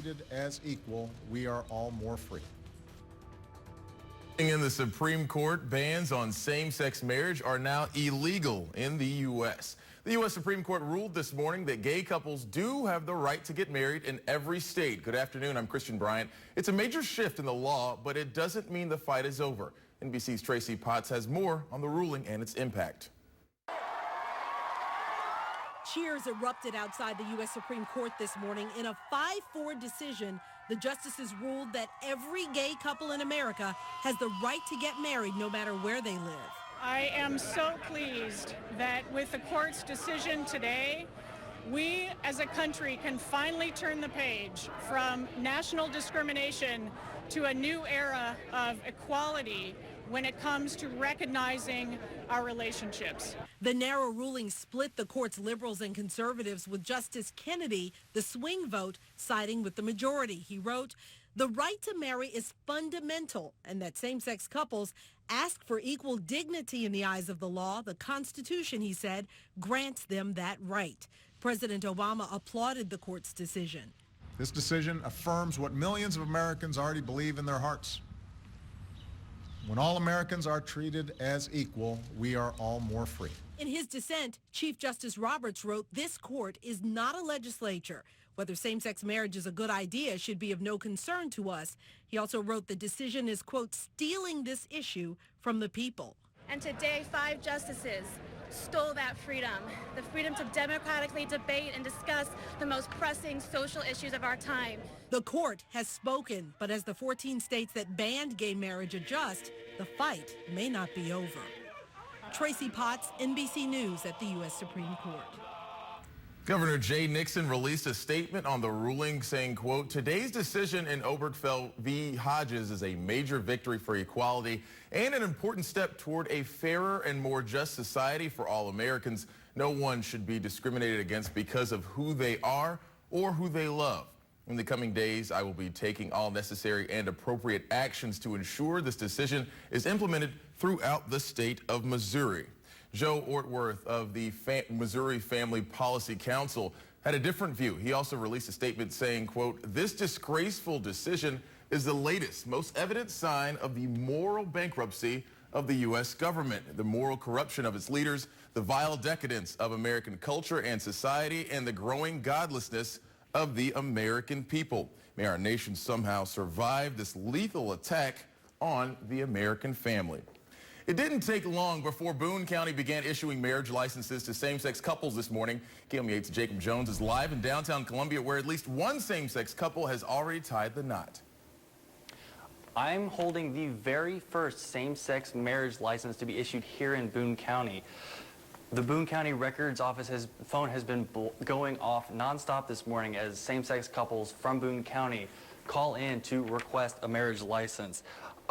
treated as equal, we are all more free. In the Supreme Court, bans on same-sex marriage are now illegal in the U.S. The U.S. Supreme Court ruled this morning that gay couples do have the right to get married in every state. Good afternoon, I'm Christian Bryant. It's a major shift in the law, but it doesn't mean the fight is over. NBC's Tracy Potts has more on the ruling and its impact. Cheers erupted outside the U.S. Supreme Court this morning. In a 5-4 decision, the justices ruled that every gay couple in America has the right to get married no matter where they live. I am so pleased that with the court's decision today, we as a country can finally turn the page from national discrimination to a new era of equality when it comes to recognizing our relationships. The narrow ruling split the court's liberals and conservatives, with Justice Kennedy, the swing vote, siding with the majority. He wrote, "The right to marry is fundamental, and that same-sex couples ask for equal dignity in the eyes of the law. The Constitution," he said, "grants them that right." President Obama applauded the court's decision. This decision affirms what millions of Americans already believe in their hearts. When all Americans are treated as equal, we are all more free. In his dissent, Chief Justice Roberts wrote, "This court is not a legislature. Whether same-sex marriage is a good idea should be of no concern to us." He also wrote the decision is, quote, "stealing this issue from the people." And today, 5 justices stole that freedom, the freedom to democratically debate and discuss the most pressing social issues of our time. The court has spoken, but as the 14 states that banned gay marriage adjust, the fight may not be over. Tracy Potts, NBC News at the U.S. Supreme Court. Governor Jay Nixon released a statement on the ruling saying, quote, "Today's decision in Obergefell v. Hodges is a major victory for equality and an important step toward a fairer and more just society for all Americans. No one should be discriminated against because of who they are or who they love. In the coming days, I will be taking all necessary and appropriate actions to ensure this decision is implemented throughout the state of Missouri." Joe Ortworth of the Missouri Family Policy Council had a different view. He also released a statement saying, quote, "This disgraceful decision is the latest, most evident sign of the moral bankruptcy of the U.S. government, the moral corruption of its leaders, the vile decadence of American culture and society, and the growing godlessness of the American people. May our nation somehow survive this lethal attack on the American family." It didn't take long before Boone County began issuing marriage licenses to same-sex couples this morning. KOMU-8's Jacob Jones is live in downtown Columbia, where at least one same-sex couple has already tied the knot. I'm holding the very first same-sex marriage license to be issued here in Boone County. The Boone County Records Office's phone has been going off nonstop this morning as same-sex couples from Boone County call in to request a marriage license.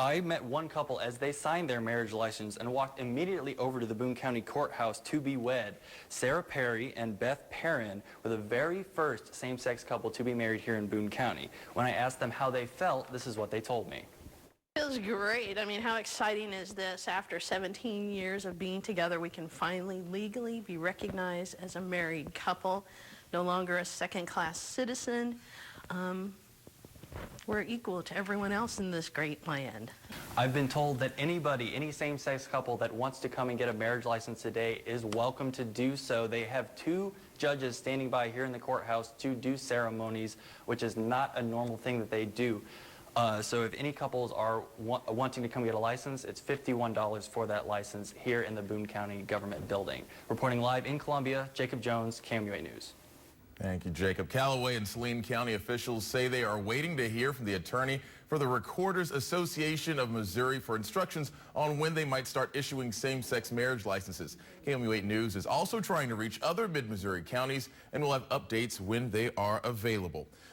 I met one couple as they signed their marriage license and walked immediately over to the Boone County Courthouse to be wed. Sarah Perry and Beth Perrin were the very first same-sex couple to be married here in Boone County. When I asked them how they felt, this is what they told me. It was great. I mean, how exciting is this? After 17 years of being together, we can finally legally be recognized as a married couple, no longer a second-class citizen. We're equal to everyone else in this great land. I've been told that anybody, any same-sex couple that wants to come and get a marriage license today is welcome to do so. They have 2 judges standing by here in the courthouse to do ceremonies, which is not a normal thing that they do. So if any couples are wanting to come get a license, it's $51 for that license here in the Boone County Government Building. Reporting live in Columbia, Jacob Jones, KOMU-8 News. Thank you, Jacob. Callaway and Saline County officials say they are waiting to hear from the attorney for the Recorders Association of Missouri for instructions on when they might start issuing same-sex marriage licenses. KOMU-8 News is also trying to reach other mid-Missouri counties and will have updates when they are available.